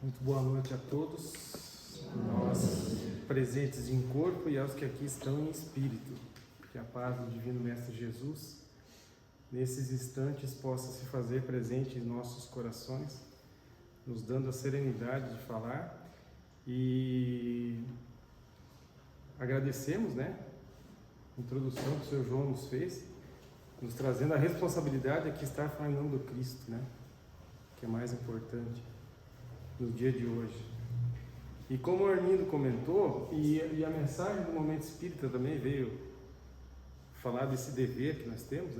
Muito boa noite a todos, nós presentes em corpo e aos que aqui estão em espírito. Que a paz do Divino Mestre Jesus, nesses instantes, possa se fazer presente em nossos corações, nos dando a serenidade de falar. E agradecemos, a introdução que o Sr. João nos fez, nos trazendo a responsabilidade de aqui estar falando em nome do Cristo, que é mais importante no dia de hoje. E como o Armindo comentou, e a mensagem do Momento Espírita também veio falar desse dever que nós temos,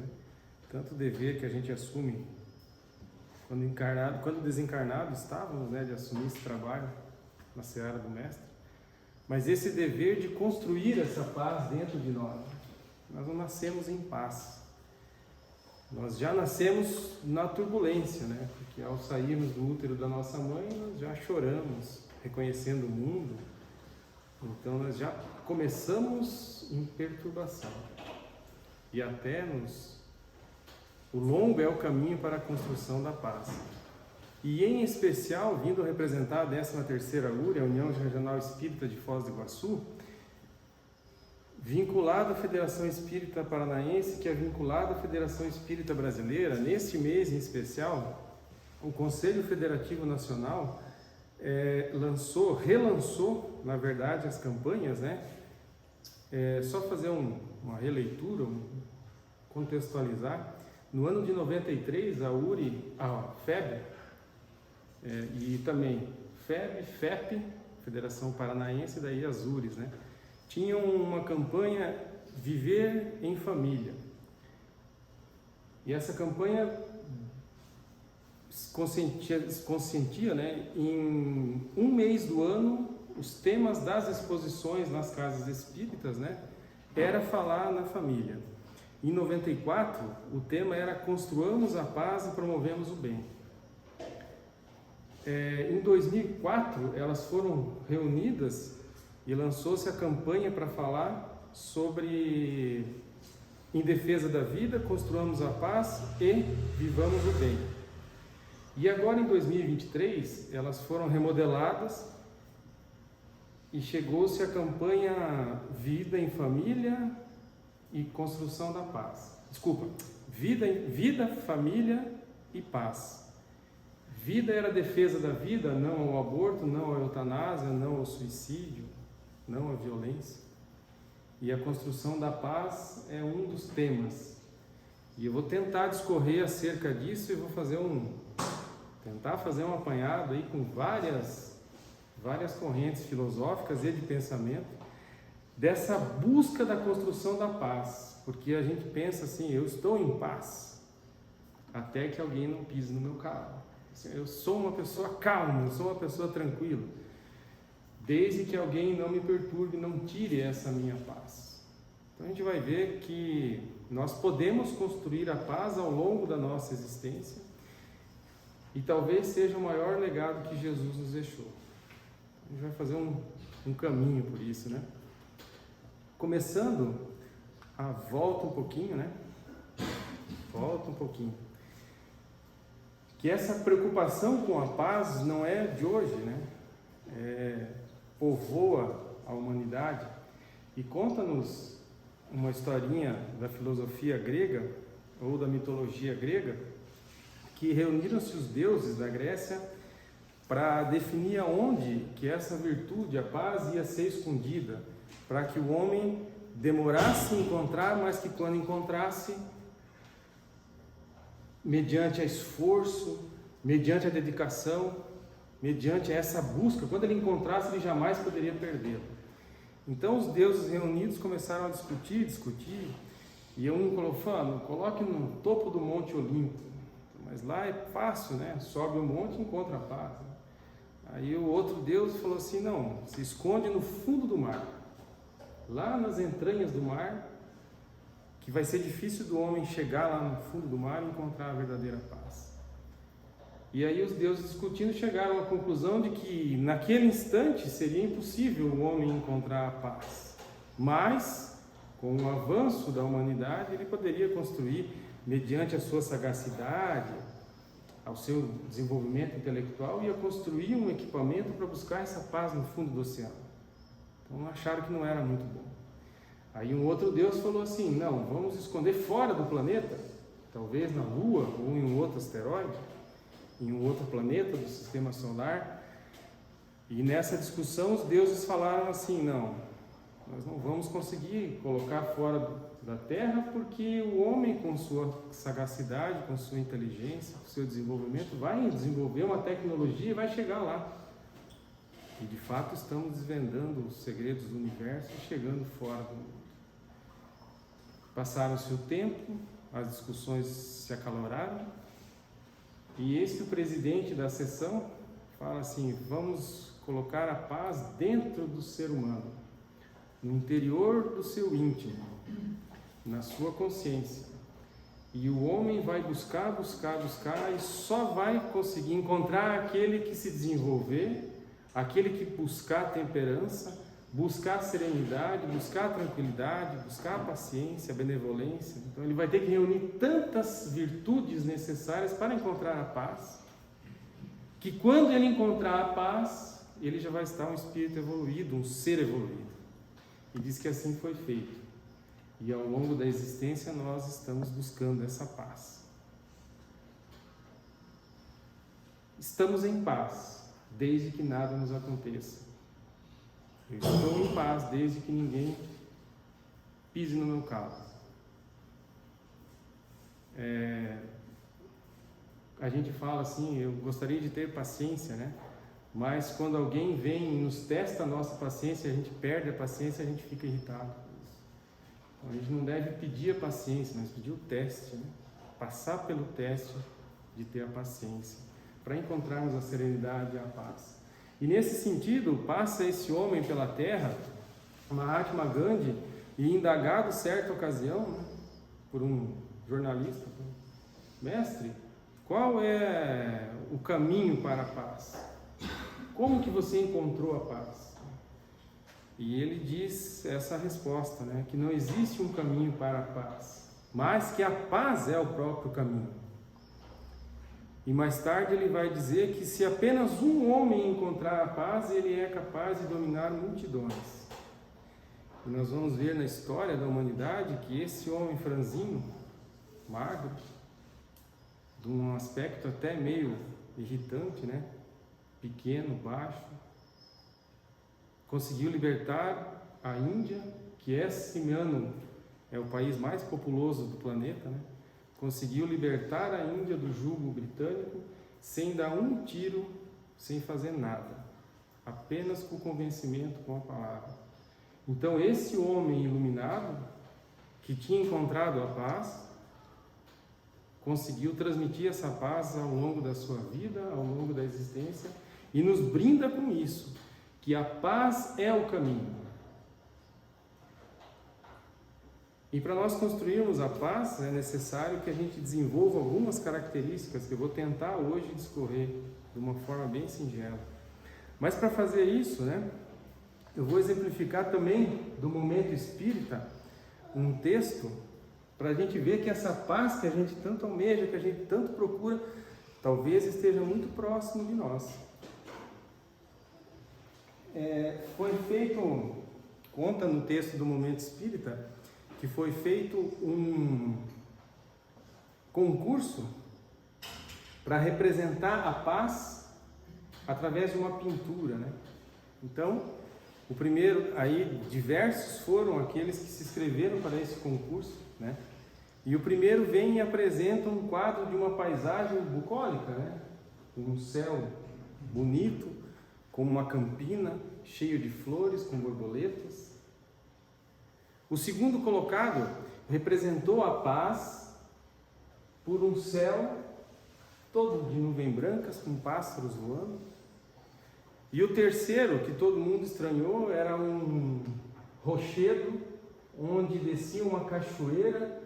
tanto o dever que a gente assume quando desencarnado estávamos, de assumir esse trabalho na seara do Mestre, mas esse dever de construir essa paz dentro de nós. Nós não nascemos em paz, nós já nascemos na turbulência, porque ao sairmos do útero da nossa mãe, nós já choramos, reconhecendo o mundo. Então nós já começamos em perturbação. E até o longo é o caminho para a construção da paz. E em especial, vindo representar a 13ª URI, a União Regional Espírita de Foz do Iguaçu, vinculado à Federação Espírita Paranaense, que é vinculado à Federação Espírita Brasileira, neste mês em especial, o Conselho Federativo Nacional relançou, na verdade, as campanhas, só fazer uma releitura, contextualizar. No ano de 93, a URI, a FEB, e também FEB, FEP, Federação Paranaense, e daí as URIs, tinham uma campanha Viver em Família. E essa campanha conscientia, em um mês do ano, os temas das exposições nas casas espíritas, era falar na família. Em 94, o tema era Construamos a Paz e Promovemos o Bem. Em 2004, elas foram reunidas e lançou-se a campanha para falar sobre Em Defesa da Vida, Construamos a Paz e Vivamos o Bem. E agora em 2023, elas foram remodeladas e chegou-se a campanha Vida em Família e Construção da Paz. Desculpa, vida, Família e Paz. Vida era a defesa da vida, não ao aborto, não à eutanásia, não ao suicídio, não à violência. E a construção da paz é um dos temas. E eu vou tentar discorrer acerca disso e vou tentar fazer um apanhado aí com várias correntes filosóficas e de pensamento dessa busca da construção da paz. Porque a gente pensa assim, eu estou em paz até que alguém não pise no meu carro. Eu sou uma pessoa calma, eu sou uma pessoa tranquila, desde que alguém não me perturbe, não tire essa minha paz. Então a gente vai ver que nós podemos construir a paz ao longo da nossa existência e talvez seja o maior legado que Jesus nos deixou. A gente vai fazer um caminho por isso, Começando volta um pouquinho, Volta um pouquinho. Que essa preocupação com a paz não é de hoje, povoa a humanidade. E conta-nos uma historinha da filosofia grega, ou da mitologia grega, que reuniram-se os deuses da Grécia para definir aonde que essa virtude, a paz, ia ser escondida, para que o homem demorasse em encontrar, mas que quando encontrasse, mediante a esforço, mediante a dedicação, mediante essa busca, quando ele encontrasse, ele jamais poderia perdê-lo. Então os deuses reunidos começaram a discutir, e um falou, coloque no topo do Monte Olimpo, mas lá é fácil, sobe o monte e encontra a paz. Aí o outro deus falou assim, não, se esconde no fundo do mar, lá nas entranhas do mar, que vai ser difícil do homem chegar lá no fundo do mar e encontrar a verdadeira paz. E aí os deuses discutindo chegaram à conclusão de que naquele instante seria impossível o homem encontrar a paz, mas com o avanço da humanidade ele poderia construir, mediante a sua sagacidade, ao seu desenvolvimento intelectual, ia construir um equipamento para buscar essa paz no fundo do oceano. Então acharam que não era muito bom. Aí um outro Deus falou assim, não, vamos esconder fora do planeta, talvez na Lua ou em um outro asteroide, em um outro planeta do sistema solar. E nessa discussão os deuses falaram assim, não, nós não vamos conseguir colocar fora da Terra porque o homem, com sua sagacidade, com sua inteligência, com seu desenvolvimento, vai desenvolver uma tecnologia e vai chegar lá. E de fato estamos desvendando os segredos do universo e chegando fora do mundo. Passaram-se o tempo, as discussões se acaloraram, e eis que o presidente da sessão fala assim, vamos colocar a paz dentro do ser humano, no interior do seu íntimo, na sua consciência. E o homem vai buscar e só vai conseguir encontrar aquele que se desenvolver, aquele que buscar temperança, buscar serenidade, buscar tranquilidade, buscar paciência, benevolência. Então ele vai ter que reunir tantas virtudes necessárias para encontrar a paz, que quando ele encontrar a paz, ele já vai estar um espírito evoluído, um ser evoluído. E diz que assim foi feito. E ao longo da existência nós estamos buscando essa paz. Estamos em paz, desde que nada nos aconteça. Eu estou em paz desde que ninguém pise no meu calo. A gente fala assim, eu gostaria de ter paciência, né? Mas quando alguém vem e nos testa a nossa paciência, a gente perde a paciência, a gente fica irritado. Então, a gente não deve pedir a paciência, mas pedir o teste, né? Passar pelo teste de ter a paciência, para encontrarmos a serenidade e a paz. E nesse sentido, passa esse homem pela terra, Mahatma Gandhi, e indagado certa ocasião, né, por um jornalista, mestre, qual é o caminho para a paz? Como que você encontrou a paz? E ele diz essa resposta, né, que não existe um caminho para a paz, mas que a paz é o próprio caminho. E mais tarde ele vai dizer que se apenas um homem encontrar a paz, ele é capaz de dominar multidões. E nós vamos ver na história da humanidade que esse homem franzino, magro, de um aspecto até meio irritante, né? Pequeno, baixo, conseguiu libertar a Índia, que esse ano é o país mais populoso do planeta, né? Conseguiu libertar a Índia do jugo britânico sem dar um tiro, sem fazer nada, apenas com convencimento com a palavra. Então esse homem iluminado, que tinha encontrado a paz, conseguiu transmitir essa paz ao longo da sua vida, ao longo da existência, e nos brinda com isso, que a paz é o caminho. E para nós construirmos a paz, é necessário que a gente desenvolva algumas características que eu vou tentar hoje discorrer de uma forma bem singela. Mas para fazer isso, né, eu vou exemplificar também do momento espírita um texto para a gente ver que essa paz que a gente tanto almeja, que a gente tanto procura, talvez esteja muito próximo de nós. Foi feito, conta no texto do momento espírita, que foi feito um concurso para representar a paz através de uma pintura, né? Então, o primeiro, aí diversos foram aqueles que se inscreveram para esse concurso, né? E o primeiro vem e apresenta um quadro de uma paisagem bucólica, né? Um céu bonito, com uma campina cheio de flores, com borboletas. O segundo colocado representou a paz por um céu todo de nuvens brancas, com pássaros voando. E o terceiro, que todo mundo estranhou, era um rochedo onde descia uma cachoeira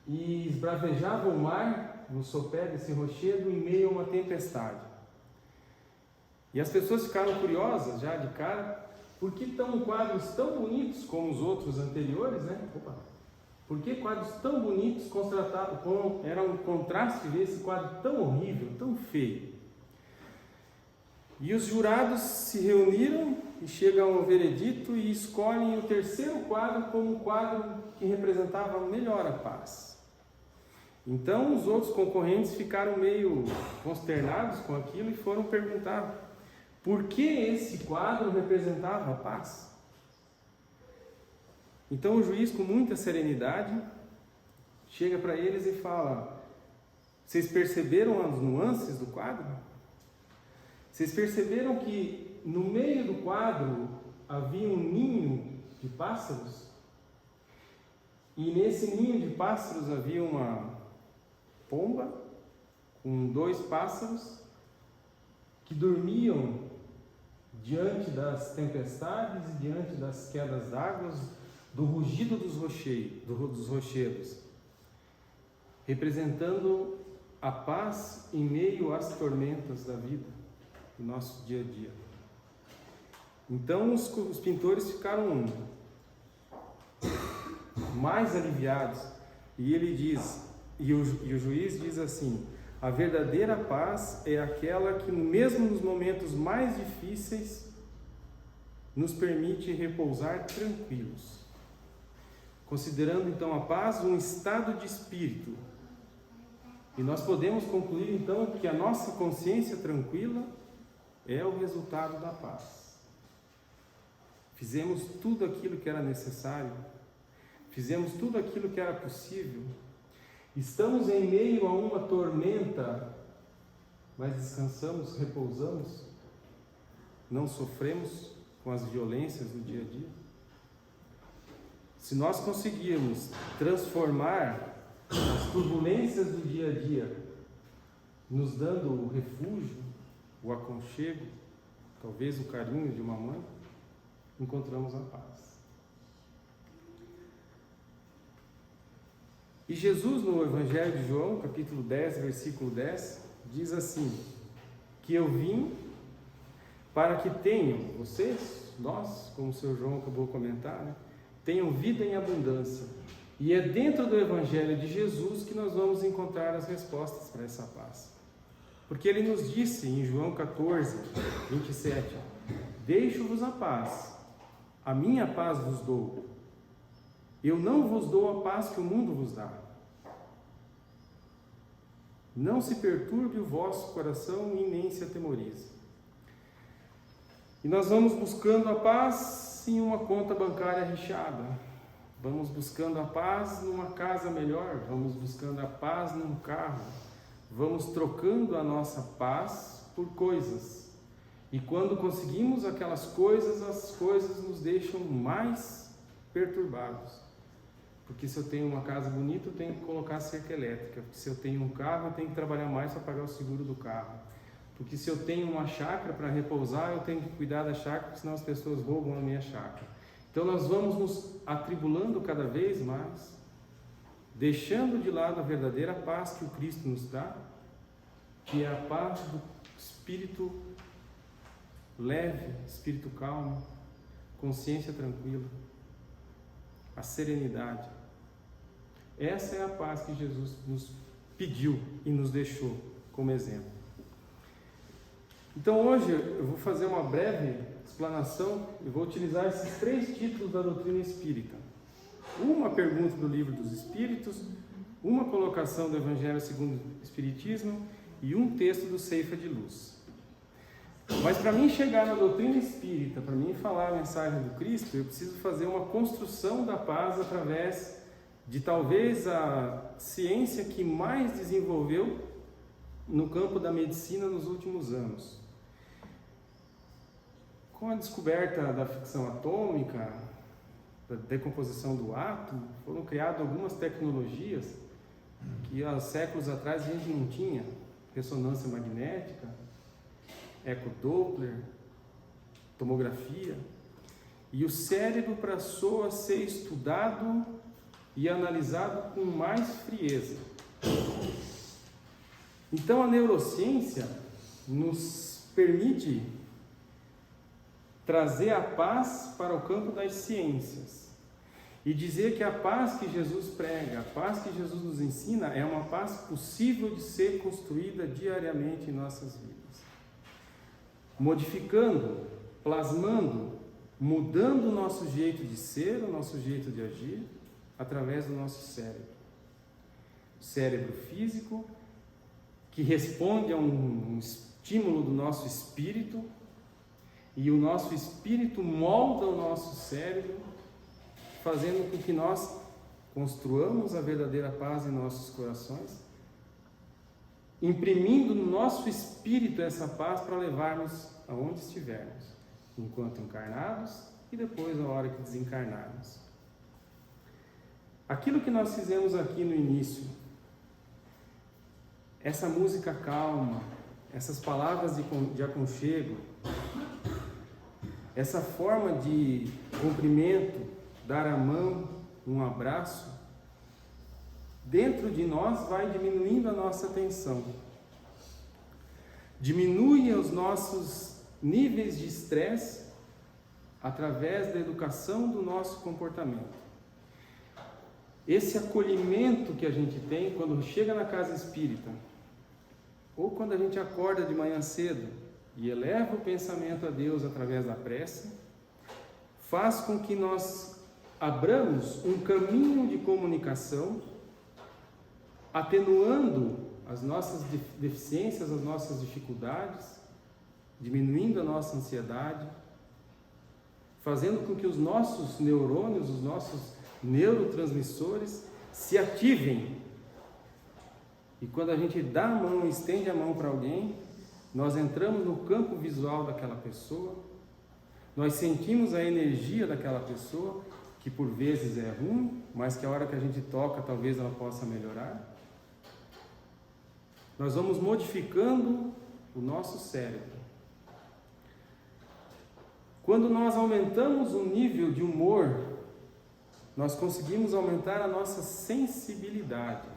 e esbravejava o mar no sopé desse rochedo em meio a uma tempestade. E as pessoas ficaram curiosas já de cara, por que estão quadros tão bonitos como os outros anteriores, né? Por que quadros tão bonitos era um contraste ver esse quadro tão horrível, tão feio? E os jurados se reuniram e chegam ao veredito e escolhem o terceiro quadro como o quadro que representava melhor a paz. Então os outros concorrentes ficaram meio consternados com aquilo e foram perguntar por que esse quadro representava a paz. Então o juiz, com muita serenidade, chega para eles e fala: vocês perceberam as nuances do quadro? Vocês perceberam que no meio do quadro havia um ninho de pássaros? E nesse ninho de pássaros havia uma pomba com 2 pássaros que dormiam diante das tempestades e diante das quedas d'água, do rugido dos rochedos, representando a paz em meio às tormentas da vida, do nosso dia a dia. Então os pintores ficaram mais aliviados, e ele diz, e o juiz diz assim: a verdadeira paz é aquela que, mesmo nos momentos mais difíceis, nos permite repousar tranquilos. Considerando então a paz um estado de espírito. E nós podemos concluir então que a nossa consciência tranquila é o resultado da paz. Fizemos tudo aquilo que era necessário, fizemos tudo aquilo que era possível, estamos em meio a uma tormenta, mas descansamos, repousamos, não sofremos com as violências do dia a dia. Se nós conseguirmos transformar as turbulências do dia a dia, nos dando o refúgio, o aconchego, talvez o carinho de uma mãe, encontramos a paz. E Jesus, no Evangelho de João, capítulo 10, versículo 10, diz assim: que eu vim para que tenham, vocês, nós, como o seu João acabou de comentar, né, tenham vida em abundância. E é dentro do Evangelho de Jesus que nós vamos encontrar as respostas para essa paz. Porque ele nos disse em João 14, 27, deixo-vos a paz, a minha paz vos dou. Eu não vos dou a paz que o mundo vos dá. Não se perturbe o vosso coração e nem se atemorize. E nós vamos buscando a paz em uma conta bancária recheada. Vamos buscando a paz numa casa melhor. Vamos buscando a paz num carro. Vamos trocando a nossa paz por coisas. E quando conseguimos aquelas coisas, as coisas nos deixam mais perturbados. Porque se eu tenho uma casa bonita, eu tenho que colocar cerca elétrica. Porque se eu tenho um carro, eu tenho que trabalhar mais para pagar o seguro do carro. Porque se eu tenho uma chácara para repousar, eu tenho que cuidar da chácara, porque senão as pessoas roubam a minha chácara. Então nós vamos nos atribulando cada vez mais, deixando de lado a verdadeira paz que o Cristo nos dá, que é a paz do espírito leve, espírito calmo, consciência tranquila, a serenidade. Essa é a paz que Jesus nos pediu e nos deixou como exemplo. Então hoje eu vou fazer uma breve explanação e vou utilizar esses 3 títulos da doutrina espírita. Uma pergunta do Livro dos Espíritos, uma colocação do Evangelho segundo o Espiritismo e um texto do Ceifa de Luz. Mas para mim chegar na doutrina espírita, para mim falar a mensagem do Cristo, eu preciso fazer uma construção da paz através de talvez a ciência que mais desenvolveu no campo da medicina nos últimos anos. Com a descoberta da ficção atômica, da decomposição do átomo, foram criadas algumas tecnologias que há séculos atrás a gente não tinha. Ressonância magnética, ecodoppler, tomografia. E o cérebro passou a ser estudado e analisado com mais frieza. Então a neurociência nos permite trazer a paz para o campo das ciências. E dizer que a paz que Jesus prega, a paz que Jesus nos ensina, é uma paz possível de ser construída diariamente em nossas vidas. Modificando, plasmando, mudando o nosso jeito de ser, o nosso jeito de agir, através do nosso cérebro. O cérebro físico, que responde a um estímulo do nosso espírito, e o nosso espírito molda o nosso cérebro, fazendo com que nós construamos a verdadeira paz em nossos corações, imprimindo no nosso espírito essa paz para levarmos aonde estivermos, enquanto encarnados e depois na hora que desencarnarmos. Aquilo que nós fizemos aqui no início, essa música calma, essas palavras de aconchego, essa forma de cumprimento, dar a mão, um abraço, dentro de nós vai diminuindo a nossa tensão. Diminui os nossos níveis de estresse através da educação do nosso comportamento. Esse acolhimento que a gente tem quando chega na casa espírita, ou quando a gente acorda de manhã cedo e eleva o pensamento a Deus através da prece, faz com que nós abramos um caminho de comunicação, atenuando as nossas deficiências, as nossas dificuldades, diminuindo a nossa ansiedade, fazendo com que os nossos neurônios, os nossos neurotransmissores se ativem. E quando a gente dá a mão, estende a mão para alguém, nós entramos no campo visual daquela pessoa, nós sentimos a energia daquela pessoa, que por vezes é ruim, mas que a hora que a gente toca, talvez ela possa melhorar. Nós vamos modificando o nosso cérebro. Quando nós aumentamos o nível de humor, nós conseguimos aumentar a nossa sensibilidade.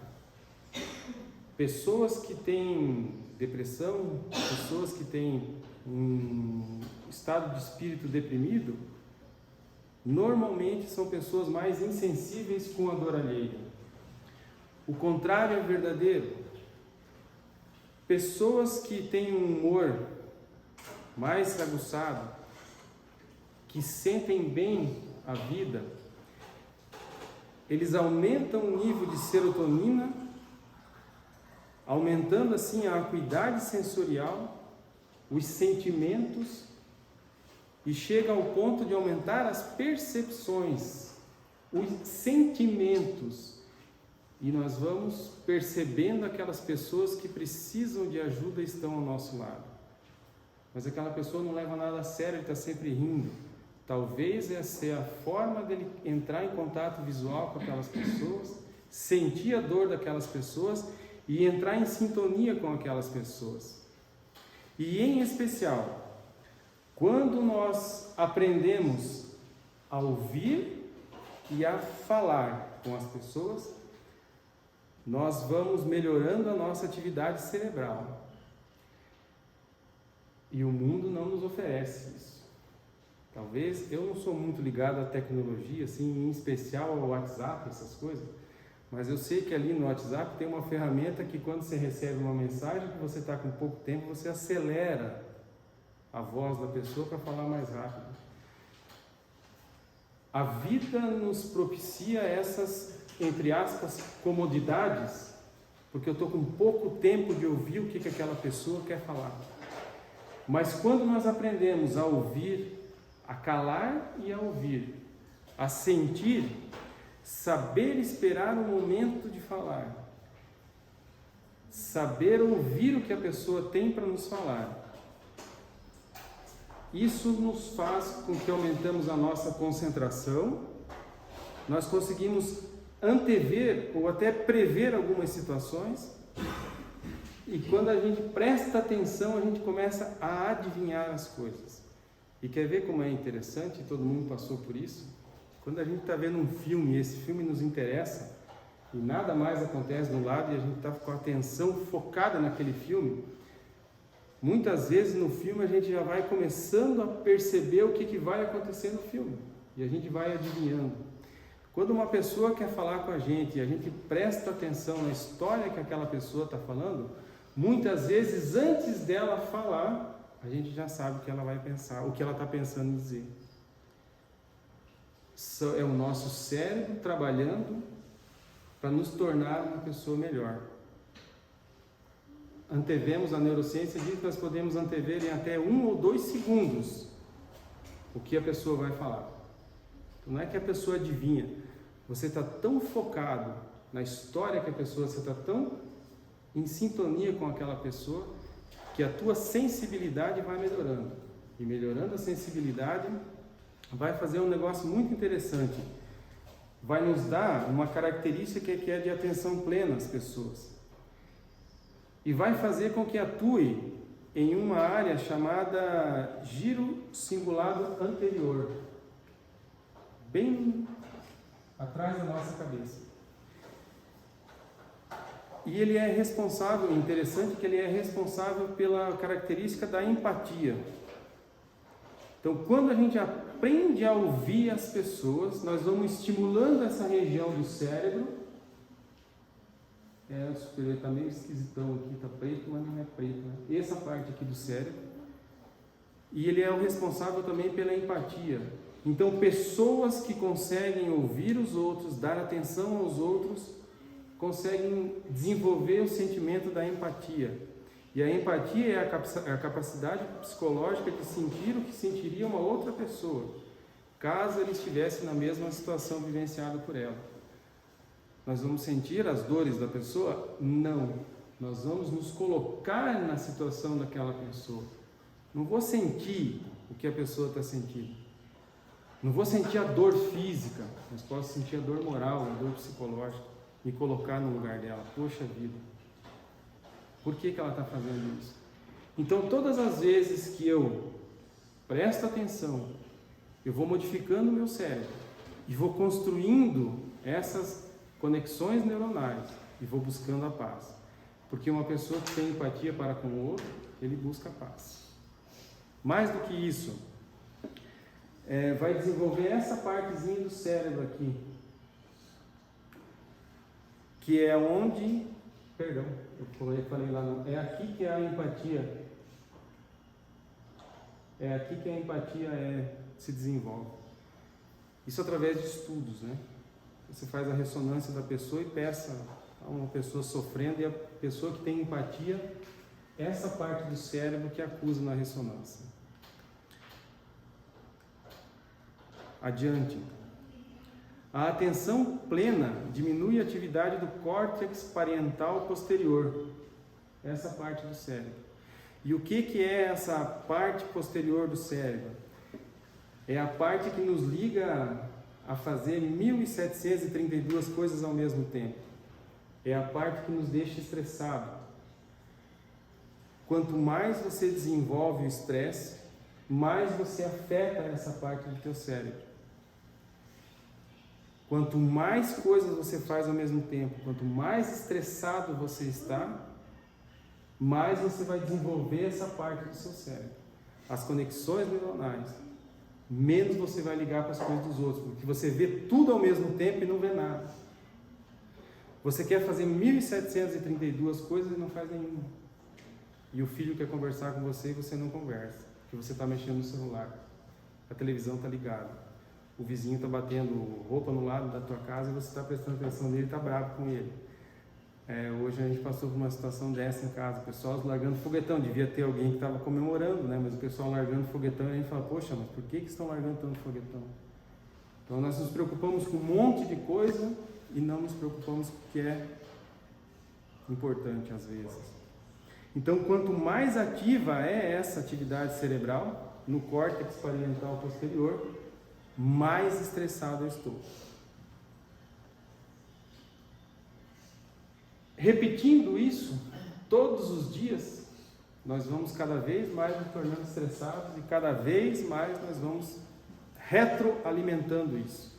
Pessoas que têm depressão, pessoas que têm um estado de espírito deprimido, normalmente são pessoas mais insensíveis com a dor alheia. O contrário é verdadeiro. Pessoas que têm um humor mais aguçado, que sentem bem a vida, eles aumentam o nível de serotonina, aumentando assim a acuidade sensorial, os sentimentos, e chega ao ponto de aumentar as percepções, os sentimentos, e nós vamos percebendo aquelas pessoas que precisam de ajuda e estão ao nosso lado. Mas aquela pessoa não leva nada a sério, ele está sempre rindo. Talvez essa é a forma dele entrar em contato visual com aquelas pessoas, sentir a dor daquelas pessoas e entrar em sintonia com aquelas pessoas. E em especial, quando nós aprendemos a ouvir e a falar com as pessoas, nós vamos melhorando a nossa atividade cerebral. E o mundo não nos oferece isso. Talvez, eu não sou muito ligado à tecnologia, assim, em especial ao WhatsApp, essas coisas, mas eu sei que ali no WhatsApp tem uma ferramenta que quando você recebe uma mensagem que você está com pouco tempo, você acelera a voz da pessoa para falar mais rápido. A vida nos propicia essas, entre aspas, comodidades, porque eu estou com pouco tempo de ouvir o que aquela pessoa quer falar. Mas quando nós aprendemos a ouvir, a calar e a ouvir, a sentir, saber esperar o momento de falar, saber ouvir o que a pessoa tem para nos falar, isso nos faz com que aumentamos a nossa concentração, nós conseguimos antever ou até prever algumas situações, e quando a gente presta atenção, a gente começa a adivinhar as coisas. E quer ver como é interessante, todo mundo passou por isso? Quando a gente está vendo um filme, e esse filme nos interessa, e nada mais acontece do lado, e a gente está com a atenção focada naquele filme, muitas vezes no filme a gente já vai começando a perceber o que vai acontecer no filme, e a gente vai adivinhando. Quando uma pessoa quer falar com a gente e a gente presta atenção na história que aquela pessoa está falando, muitas vezes antes dela falar, a gente já sabe o que ela vai pensar, o que ela está pensando em dizer. É o nosso cérebro trabalhando para nos tornar uma pessoa melhor. Antevemos, a neurociência diz que nós podemos antever em até 1 ou 2 segundos o que a pessoa vai falar. Então, não é que a pessoa adivinha, você está tão focado na história que a pessoa, você está tão em sintonia com aquela pessoa, que a tua sensibilidade vai melhorando. E melhorando a sensibilidade, vai fazer um negócio muito interessante. Vai nos dar uma característica que é de atenção plena às pessoas. E vai fazer com que atue em uma área chamada giro cingulado anterior, bem atrás da nossa cabeça. E ele é responsável, interessante que ele é responsável pela característica da empatia. Então, quando a gente aprende a ouvir as pessoas, nós vamos estimulando essa região do cérebro. O superior está meio esquisitão aqui, está preto, mas não é preto, né? Essa parte aqui do cérebro. E ele é o responsável também pela empatia. Então, pessoas que conseguem ouvir os outros, dar atenção aos outros, conseguem desenvolver o sentimento da empatia. E a empatia é a capacidade psicológica de sentir o que sentiria uma outra pessoa, caso ele estivesse na mesma situação vivenciada por ela. Nós vamos sentir as dores da pessoa? Não. Nós vamos nos colocar na situação daquela pessoa. Não vou sentir o que a pessoa está sentindo. Não vou sentir a dor física, mas posso sentir a dor moral, a dor psicológica. Me colocar no lugar dela. Poxa vida. Por que ela está fazendo isso? Então, todas as vezes que eu presto atenção, eu vou modificando o meu cérebro e vou construindo essas conexões neuronais e vou buscando a paz. Porque uma pessoa que tem empatia para com o outro, ele busca a paz. Mais do que isso, vai desenvolver essa partezinha do cérebro aqui, que é onde, perdão, eu falei lá, não, é aqui que a empatia, é aqui que a empatia se desenvolve. Isso através de estudos, né? Você faz a ressonância da pessoa e peça a uma pessoa sofrendo, e a pessoa que tem empatia, essa parte do cérebro que acusa na ressonância. Adiante. A atenção plena diminui a atividade do córtex parietal posterior, essa parte do cérebro. E o que é essa parte posterior do cérebro? É a parte que nos liga a fazer 1732 coisas ao mesmo tempo. É a parte que nos deixa estressado. Quanto mais você desenvolve o estresse, mais você afeta essa parte do teu cérebro. Quanto mais coisas você faz ao mesmo tempo, quanto mais estressado você está, mais você vai desenvolver essa parte do seu cérebro. As conexões neuronais. Menos você vai ligar para as coisas dos outros, porque você vê tudo ao mesmo tempo e não vê nada. Você quer fazer 1732 coisas e não faz nenhuma. E o filho quer conversar com você e você não conversa, porque você está mexendo no celular. A televisão está ligada. O vizinho está batendo roupa no lado da tua casa e você está prestando atenção nele e está bravo com ele. Hoje a gente passou por uma situação dessa em casa, o pessoal largando foguetão, devia ter alguém que estava comemorando, né? Mas o pessoal largando foguetão, e a gente fala, poxa, mas por que estão largando tanto foguetão? Então nós nos preocupamos com um monte de coisa e não nos preocupamos com o que é importante às vezes. Então, quanto mais ativa é essa atividade cerebral no córtex parietal posterior, mais estressado eu estou. Repetindo isso todos os dias, nós vamos cada vez mais nos tornando estressados e cada vez mais nós vamos retroalimentando isso.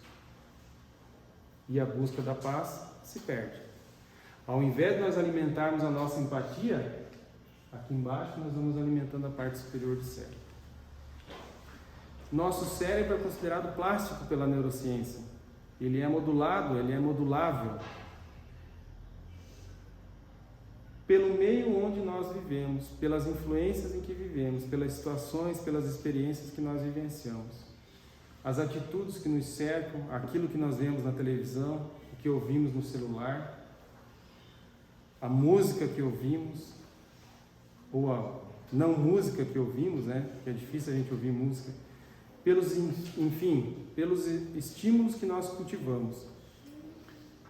E a busca da paz se perde. Ao invés de nós alimentarmos a nossa empatia, aqui embaixo nós vamos alimentando a parte superior do cérebro. Nosso cérebro é considerado plástico pela neurociência. ele é modulado, ele é modulável pelo meio onde nós vivemos, pelas influências em que vivemos, pelas situações, pelas experiências que nós vivenciamos. As atitudes que nos cercam, aquilo que nós vemos na televisão, o que ouvimos no celular, a música que ouvimos, ou a não música que ouvimos, né? Que é difícil a gente ouvir música, pelos estímulos que nós cultivamos.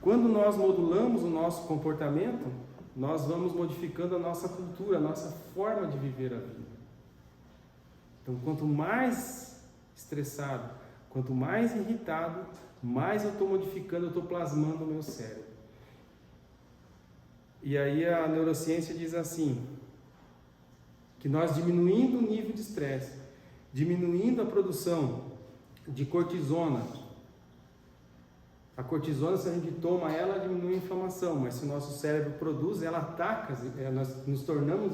Quando nós modulamos o nosso comportamento, nós vamos modificando a nossa cultura, a nossa forma de viver a vida. Então, quanto mais estressado, quanto mais irritado, mais eu estou modificando, eu estou plasmando o meu cérebro. E aí a neurociência diz assim, que nós diminuindo o nível de estresse, diminuindo a produção de cortisona. A cortisona, se a gente toma ela, diminui a inflamação, mas se o nosso cérebro produz, ela ataca, nós nos tornamos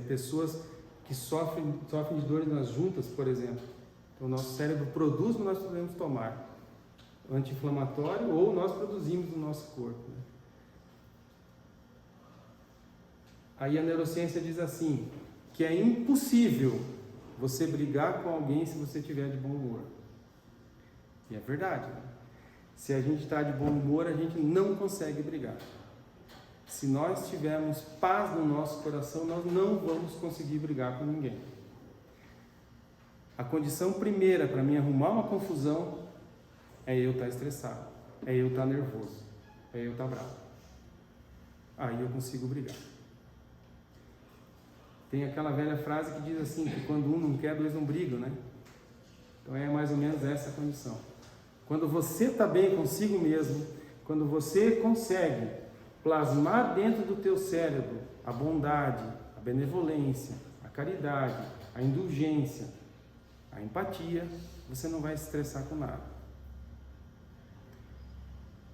pessoas que sofrem de dores nas juntas, por exemplo. Então, o nosso cérebro produz, mas nós podemos tomar anti-inflamatório ou nós produzimos no nosso corpo. Aí a neurociência diz assim, que é impossível você brigar com alguém se você estiver de bom humor. E é verdade, né? Se a gente está de bom humor, a gente não consegue brigar. Se nós tivermos paz no nosso coração, nós não vamos conseguir brigar com ninguém. A condição primeira para mim arrumar uma confusão é eu estar estressado, é eu estar nervoso, é eu estar bravo. Aí eu consigo brigar. Tem aquela velha frase que diz assim, que quando um não quer, dois não brigam, né? Então é mais ou menos essa a condição. Quando você está bem consigo mesmo, quando você consegue plasmar dentro do teu cérebro a bondade, a benevolência, a caridade, a indulgência, a empatia, você não vai se estressar com nada.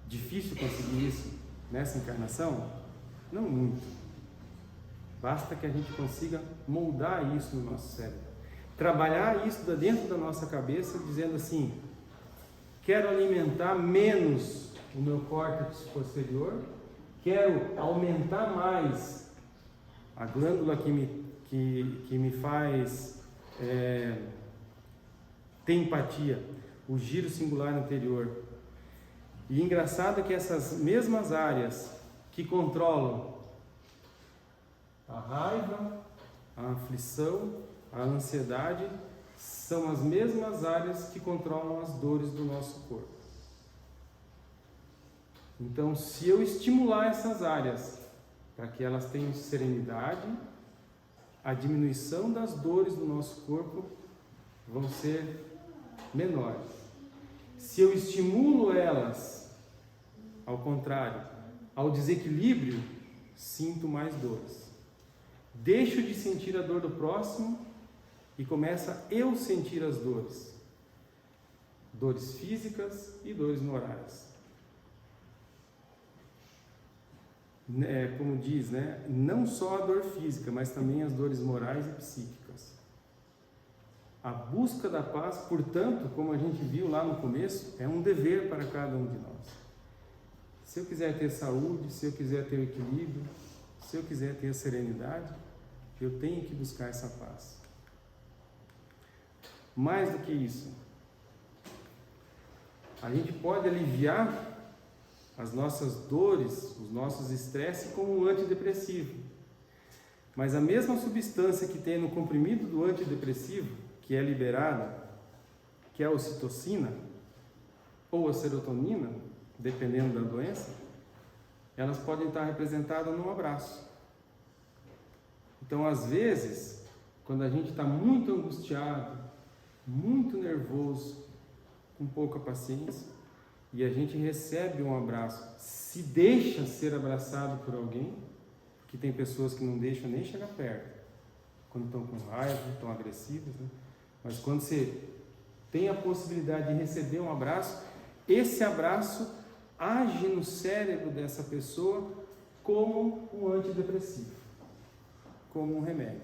Difícil conseguir isso nessa encarnação? Não muito. Basta que a gente consiga moldar isso no nosso cérebro. Trabalhar isso dentro da nossa cabeça, dizendo assim, quero alimentar menos o meu córtex posterior, quero aumentar mais a glândula que me faz ter empatia, o giro singular anterior. E engraçado que essas mesmas áreas que controlam a raiva, a aflição, a ansiedade, são as mesmas áreas que controlam as dores do nosso corpo. Então, se eu estimular essas áreas para que elas tenham serenidade, a diminuição das dores do nosso corpo vão ser menores. Se eu estimulo elas, ao contrário, ao desequilíbrio, sinto mais dores. Deixo de sentir a dor do próximo e começa eu sentir as dores. Dores físicas e dores morais. Como diz, né? Não só a dor física, mas também as dores morais e psíquicas. A busca da paz, portanto, como a gente viu lá no começo, é um dever para cada um de nós. Se eu quiser ter saúde, se eu quiser ter equilíbrio, se eu quiser ter serenidade, eu tenho que buscar essa paz. Mais do que isso, a gente pode aliviar as nossas dores, os nossos estresses como um antidepressivo. Mas a mesma substância que tem no comprimido do antidepressivo, que é liberada, que é a ocitocina ou a serotonina, dependendo da doença, elas podem estar representadas num abraço. Então, às vezes, quando a gente está muito angustiado, muito nervoso, com pouca paciência, e a gente recebe um abraço, se deixa ser abraçado por alguém, porque tem pessoas que não deixam nem chegar perto, quando estão com raiva, estão agressivas, né? Mas quando você tem a possibilidade de receber um abraço, esse abraço age no cérebro dessa pessoa como um antidepressivo, como um remédio,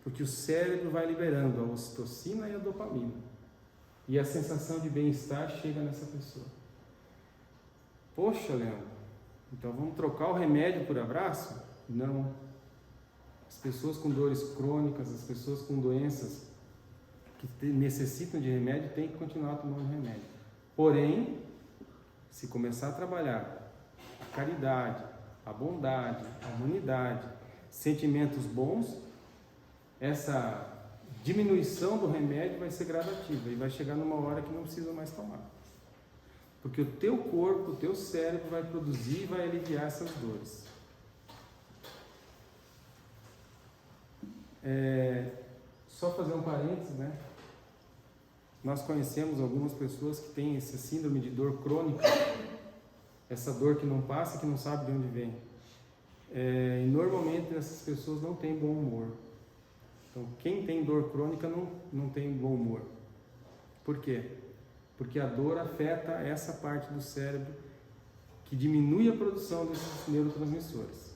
porque o cérebro vai liberando a ocitocina e a dopamina. e a sensação de bem-estar chega nessa pessoa. Poxa, Leandro, então vamos trocar o remédio por abraço? Não. As pessoas com dores crônicas, as pessoas com doenças que necessitam de remédio têm que continuar tomando remédio. Porém, se começar a trabalhar a caridade, a bondade, a humanidade, sentimentos bons, essa diminuição do remédio vai ser gradativa e vai chegar numa hora que não precisa mais tomar. Porque o teu corpo, o teu cérebro vai produzir e vai aliviar essas dores. Só fazer um parênteses, né? Nós conhecemos algumas pessoas que têm essa síndrome de dor crônica, essa dor que não passa, que não sabe de onde vem. E normalmente essas pessoas não têm bom humor. Então, quem tem dor crônica não tem bom humor. Por quê? Porque a dor afeta essa parte do cérebro que diminui a produção desses neurotransmissores.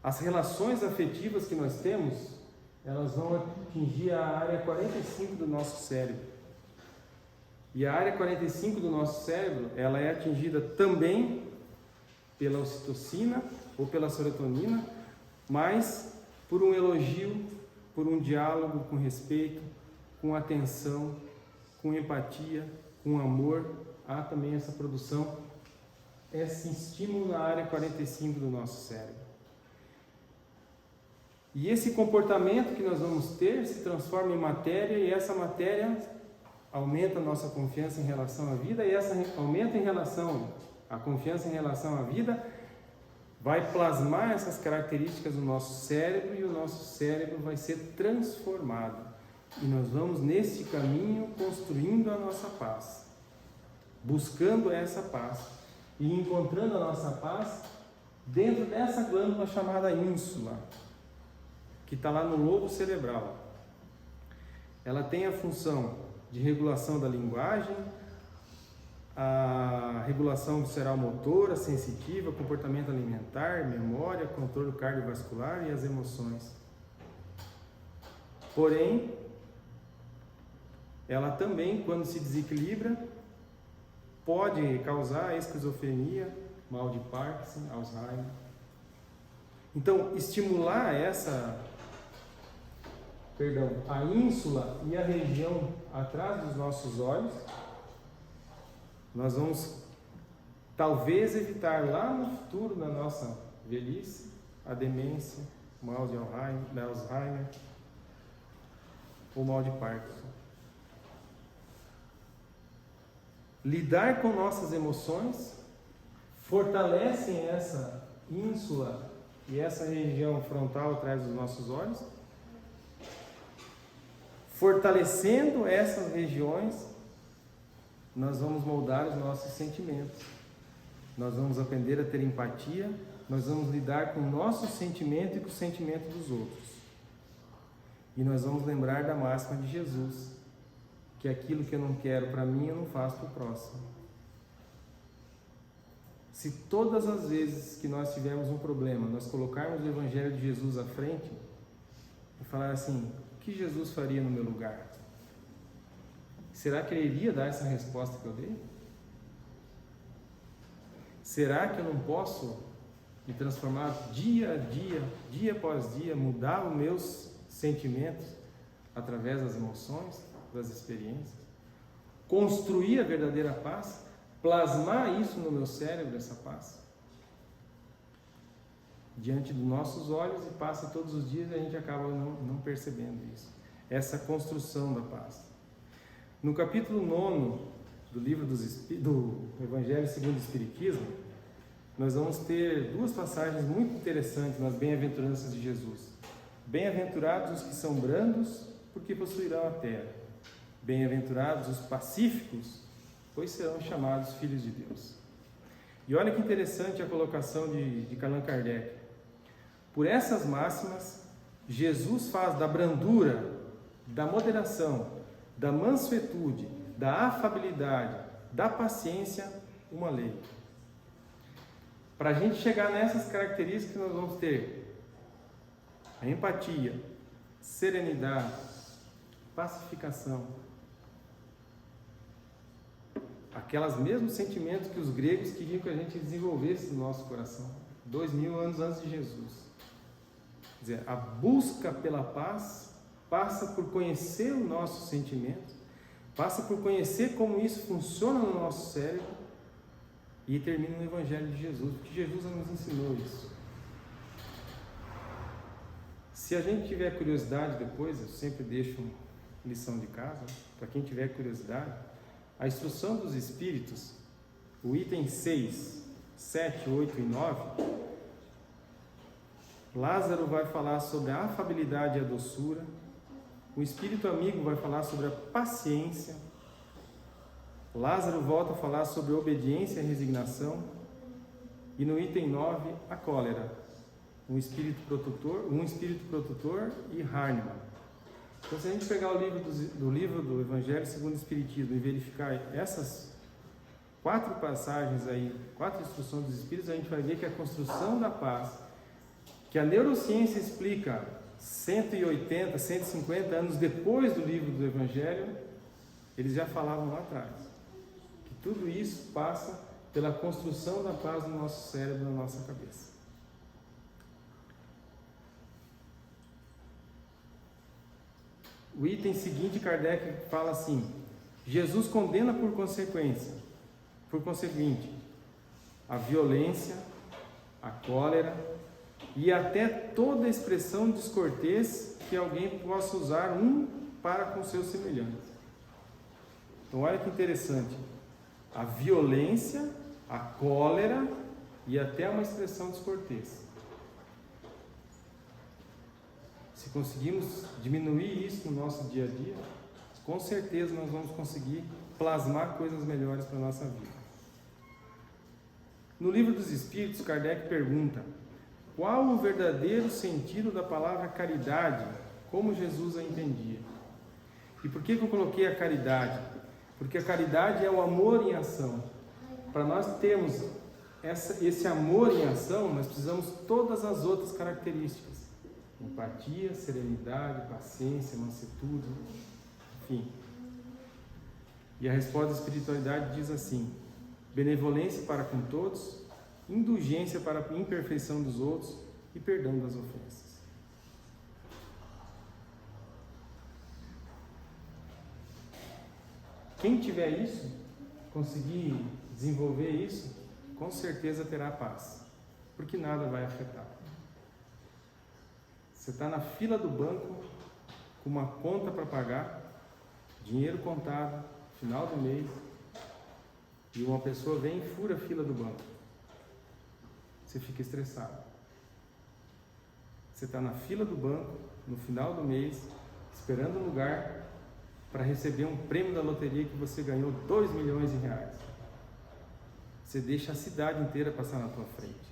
As relações afetivas que nós temos, elas vão atingir a área 45 do nosso cérebro. E a área 45 do nosso cérebro, ela é atingida também pela ocitocina ou pela serotonina, mas por um elogio, por um diálogo com respeito, com atenção, com empatia, com amor, há também essa produção, esse estímulo na área 45 do nosso cérebro. E esse comportamento que nós vamos ter se transforma em matéria, e essa matéria aumenta a nossa confiança em relação à vida, e essa aumenta a confiança em relação à vida vai plasmar essas características no nosso cérebro, e o nosso cérebro vai ser transformado. E nós vamos nesse caminho construindo a nossa paz, buscando essa paz e encontrando a nossa paz dentro dessa glândula chamada ínsula, que está lá no lobo cerebral. Ela tem a função de regulação da linguagem, a regulação visceral motora, sensitiva, comportamento alimentar, memória, controle cardiovascular e as emoções. Porém, ela também, quando se desequilibra, pode causar esquizofrenia, mal de Parkinson, Alzheimer. Então, estimular a ínsula e a região atrás dos nossos olhos, nós vamos talvez evitar lá no futuro, na nossa velhice, a demência, o mal de Alzheimer, ou mal de Parkinson. Lidar com nossas emoções fortalecem essa ínsula e essa região frontal atrás dos nossos olhos. Fortalecendo essas regiões, nós vamos moldar os nossos sentimentos. Nós vamos aprender a ter empatia, nós vamos lidar com o nosso sentimento e com o sentimento dos outros. E nós vamos lembrar da máxima de Jesus, que aquilo que eu não quero para mim, eu não faço para o próximo. Se todas as vezes que nós tivermos um problema, nós colocarmos o Evangelho de Jesus à frente e falar assim: o que Jesus faria no meu lugar? Será que Ele iria dar essa resposta que eu dei? Será que eu não posso me transformar dia a dia, dia após dia, mudar os meus sentimentos através das emoções, das experiências? Construir a verdadeira paz? Plasmar isso no meu cérebro, essa paz? Diante dos nossos olhos, e passa todos os dias e a gente acaba não percebendo isso. Essa construção da paz. No capítulo 9 do livro do Evangelho segundo o Espiritismo, nós vamos ter duas passagens muito interessantes nas bem-aventuranças de Jesus. Bem-aventurados os que são brandos, porque possuirão a terra. Bem-aventurados os pacíficos, pois serão chamados filhos de Deus. E olha que interessante a colocação de Allan Kardec. Por essas máximas, Jesus faz da brandura, da moderação, da mansuetude, da afabilidade, da paciência, uma lei. Para a gente chegar nessas características, nós vamos ter a empatia, serenidade, pacificação. Aquelas mesmos sentimentos que os gregos queriam que a gente desenvolvesse no nosso coração, 2000 anos antes de Jesus. Quer dizer, a busca pela paz passa por conhecer o nosso sentimento, passa por conhecer como isso funciona no nosso cérebro e termina no Evangelho de Jesus, porque Jesus nos ensinou isso. Se a gente tiver curiosidade depois, eu sempre deixo uma lição de casa, para quem tiver curiosidade, a instrução dos Espíritos, o item 6, 7, 8 e 9, Lázaro vai falar sobre a afabilidade e a doçura, o Espírito Amigo vai falar sobre a paciência, Lázaro volta a falar sobre a obediência e a resignação, e no item 9, a cólera, um espírito protetor e Hahnemann. Então, se a gente pegar o livro do Evangelho segundo o Espiritismo e verificar essas 4 passagens aí, 4 instruções dos Espíritos, a gente vai ver que a construção da paz, que a neurociência explica 180, 150 anos depois do livro do Evangelho, eles já falavam lá atrás. Que tudo isso passa pela construção da paz no nosso cérebro, na nossa cabeça. O item seguinte, Kardec fala assim: Jesus condena por conseguinte, a violência, a cólera e até toda expressão descortês que alguém possa usar para com seus semelhantes. Então, olha que interessante: a violência, a cólera e até uma expressão descortês. Se conseguimos diminuir isso no nosso dia a dia, com certeza nós vamos conseguir plasmar coisas melhores para a nossa vida. No Livro dos Espíritos, Kardec pergunta: qual o verdadeiro sentido da palavra caridade, como Jesus a entendia? E por que eu coloquei a caridade? Porque a caridade é o amor em ação. Para nós termos esse amor em ação, nós precisamos todas as outras características: empatia, serenidade, paciência, mansuetude, enfim. E a resposta da espiritualidade diz assim: benevolência para com todos, indulgência para a imperfeição dos outros e perdão das ofensas. Quem tiver isso, conseguir desenvolver isso, com certeza terá paz, porque nada vai afetar. Você está na fila do banco com uma conta para pagar, dinheiro contado, final do mês, e uma pessoa vem e fura a fila do banco. Você fica estressado. Você está na fila do banco, no final do mês, esperando um lugar para receber um prêmio da loteria que você ganhou 2 milhões de reais. Você deixa a cidade inteira passar na tua frente.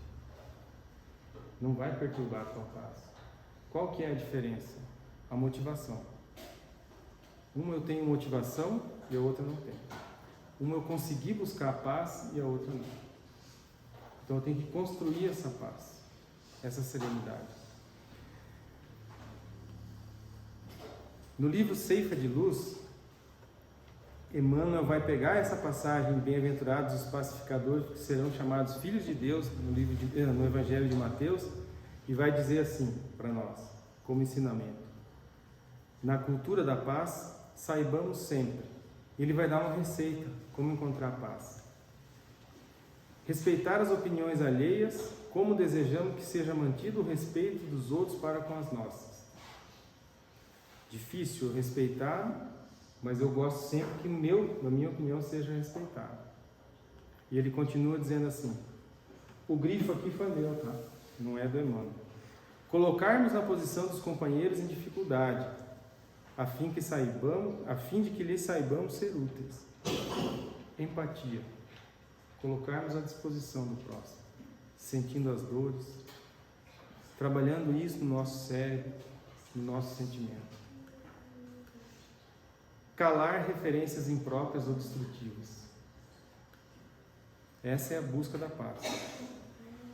Não vai perturbar a tua paz. Qual que é a diferença? A motivação. Uma eu tenho motivação e a outra não tenho. Uma eu consegui buscar a paz e a outra não. Então eu tenho que construir essa paz, essa serenidade. No livro Ceifa de Luz, Emmanuel vai pegar essa passagem: bem-aventurados os pacificadores, que serão chamados filhos de Deus, no Evangelho de Mateus, e vai dizer assim para nós, como ensinamento: na cultura da paz, saibamos sempre. Ele vai dar uma receita, como encontrar paz. Respeitar as opiniões alheias, como desejamos que seja mantido o respeito dos outros para com as nossas. Difícil respeitar, mas eu gosto sempre que na minha opinião, seja respeitado. E ele continua dizendo assim: o grifo aqui foi meu, tá? Não é do Emmanuel. Colocarmos na posição dos companheiros em dificuldade, a fim de que lhes saibamos ser úteis. Empatia. Colocarmos à disposição do próximo, sentindo as dores, trabalhando isso no nosso cérebro, no nosso sentimento. Calar referências impróprias ou destrutivas. Essa é a busca da paz.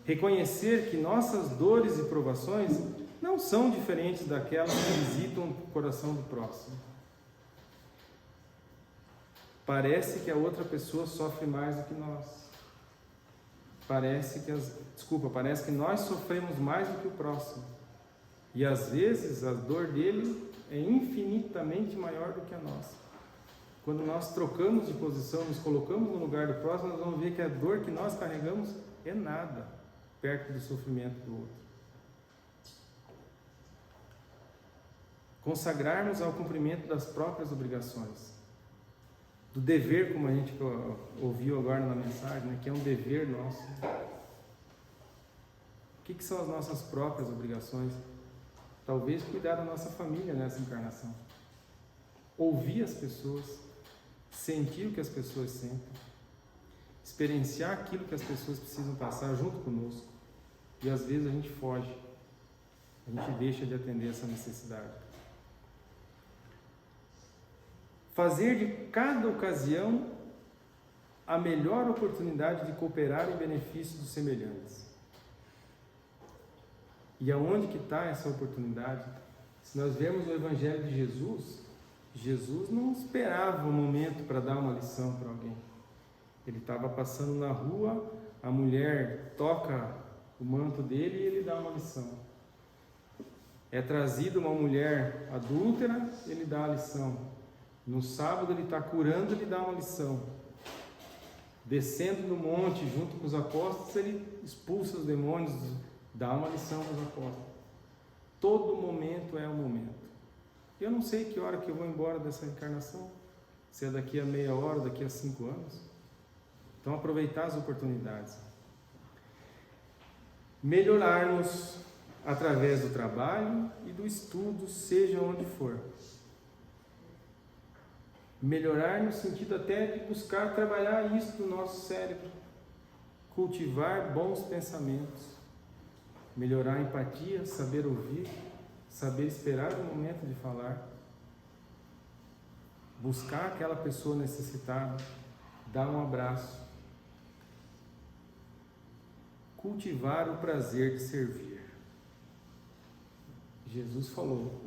Reconhecer que nossas dores e provações não são diferentes daquelas que visitam o coração do próximo. Parece que a outra pessoa sofre mais do que nós. Parece que nós sofremos mais do que o próximo. E às vezes a dor dele é infinitamente maior do que a nossa. Quando nós trocamos de posição, nos colocamos no lugar do próximo, nós vamos ver que a dor que nós carregamos é nada perto do sofrimento do outro. Consagrarmos ao cumprimento das próprias obrigações, do dever, como a gente ouviu agora na mensagem, né, que é um dever nosso. O que são as nossas próprias obrigações? Talvez cuidar da nossa família nessa encarnação, ouvir as pessoas, sentir o que as pessoas sentem, experienciar aquilo que as pessoas precisam passar junto conosco. E às vezes a gente foge, a gente deixa de atender essa necessidade. Fazer de cada ocasião a melhor oportunidade de cooperar em benefício dos semelhantes. E aonde que está essa oportunidade? Se nós vemos o Evangelho de Jesus, Jesus não esperava um momento para dar uma lição para alguém. Ele estava passando na rua, a mulher toca o manto dele e ele dá uma lição. É trazida uma mulher adúltera, ele dá a lição. No sábado ele está curando, ele dá uma lição. Descendo no monte junto com os apóstolos, ele expulsa os demônios, dá uma lição aos apóstolos. Todo momento é um momento. Eu não sei que hora que eu vou embora dessa encarnação, se é daqui a meia hora, daqui a 5 anos. Então aproveitar as oportunidades. Melhorarmos através do trabalho e do estudo, seja onde for. Melhorar no sentido até de buscar trabalhar isso no nosso cérebro, cultivar bons pensamentos, melhorar a empatia, saber ouvir, saber esperar o momento de falar, buscar aquela pessoa necessitada, dar um abraço, cultivar o prazer de servir. Jesus falou: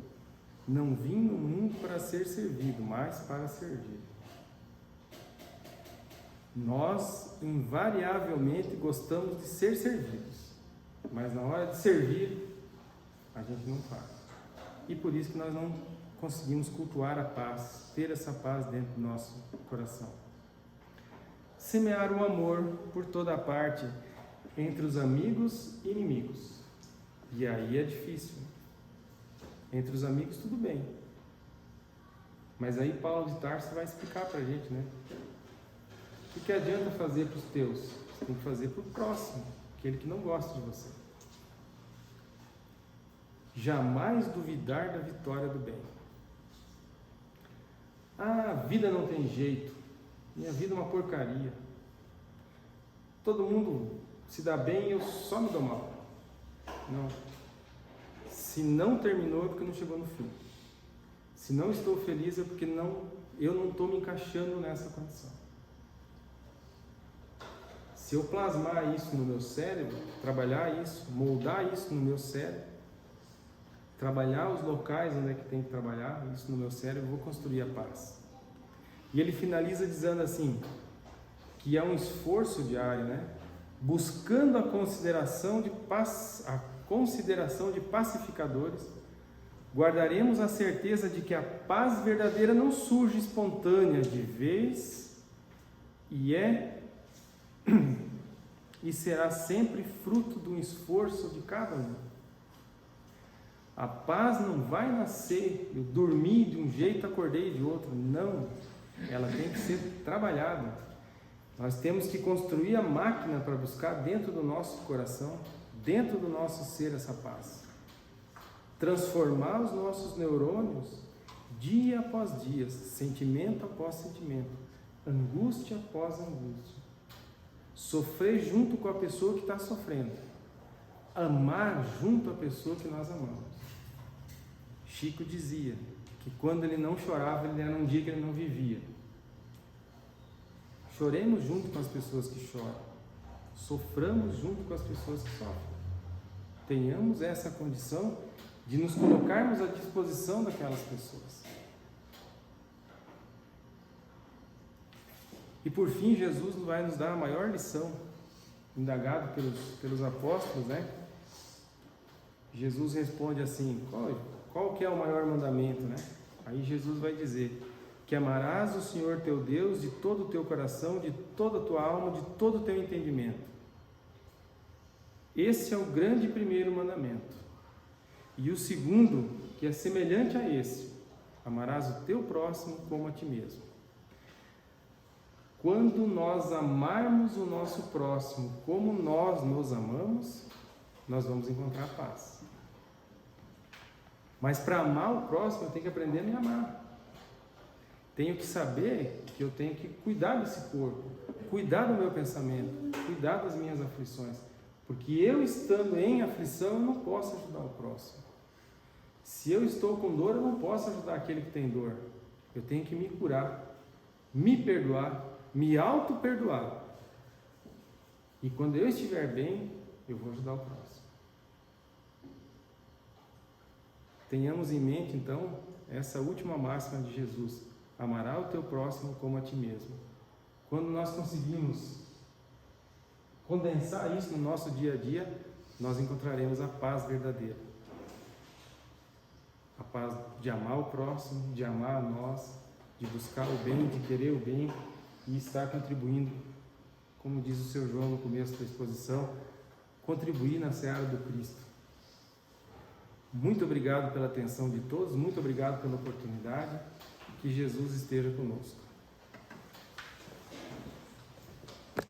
não vim no mundo para ser servido, mas para servir. Nós, invariavelmente, gostamos de ser servidos, mas na hora de servir, a gente não faz. E por isso que nós não conseguimos cultuar a paz, ter essa paz dentro do nosso coração. Semear o amor por toda a parte, entre os amigos e inimigos. E aí é difícil. Entre os amigos tudo bem, mas aí Paulo de Tarso vai explicar para a gente, né? O que adianta fazer para os teus? Você tem que fazer para o próximo, aquele que não gosta de você. Jamais duvidar da vitória do bem. Ah, a vida não tem jeito, minha vida é uma porcaria, todo mundo se dá bem e eu só me dou mal. Não. Se não terminou é porque não chegou no fim. Se não estou feliz é porque eu não estou me encaixando nessa condição. Se eu plasmar isso no meu cérebro, trabalhar isso, moldar isso no meu cérebro, trabalhar os locais onde é que tem que trabalhar isso no meu cérebro, eu vou construir a paz. E ele finaliza dizendo assim, que é um esforço diário, né? Buscando a consideração de pacificadores, guardaremos a certeza de que a paz verdadeira não surge espontânea de vez e será sempre fruto do esforço de cada um. A paz não vai nascer, eu dormi de um jeito, acordei de outro. Não, ela tem que ser trabalhada. Nós temos que construir a máquina para buscar dentro do nosso coração, dentro do nosso ser, essa paz. Transformar os nossos neurônios dia após dia, sentimento após sentimento, angústia após angústia. Sofrer junto com a pessoa que está sofrendo. Amar junto à pessoa que nós amamos. Chico dizia que quando ele não chorava, ele era um dia que ele não vivia. Choremos junto com as pessoas que choram. Soframos junto com as pessoas que sofrem. Tenhamos essa condição de nos colocarmos à disposição daquelas pessoas. por fim, Jesus vai nos dar a maior lição, indagado pelos apóstolos, né? Jesus responde assim, qual que é o maior mandamento, né? Aí Jesus vai dizer que amarás o Senhor teu Deus de todo o teu coração, de toda a tua alma, de todo o teu entendimento. Esse é o grande primeiro mandamento. E o segundo, que é semelhante a esse, amarás o teu próximo como a ti mesmo. Quando nós amarmos o nosso próximo como nós nos amamos, nós vamos encontrar paz. Mas para amar o próximo, eu tenho que aprender a me amar. Tenho que saber que eu tenho que cuidar desse corpo, cuidar do meu pensamento, cuidar das minhas aflições. Porque eu estando em aflição, eu não posso ajudar o próximo. Se eu estou com dor, eu não posso ajudar aquele que tem dor. Eu tenho que me curar, me perdoar, me auto-perdoar. E quando eu estiver bem, eu vou ajudar o próximo. Tenhamos em mente, então, essa última máxima de Jesus: amará o teu próximo como a ti mesmo. Quando nós conseguimos condensar isso no nosso dia a dia, nós encontraremos a paz verdadeira. A paz de amar o próximo, de amar a nós, de buscar o bem, de querer o bem e estar contribuindo, como diz o seu João no começo da exposição, contribuir na seara do Cristo. Muito obrigado pela atenção de todos, muito obrigado pela oportunidade, que Jesus esteja conosco.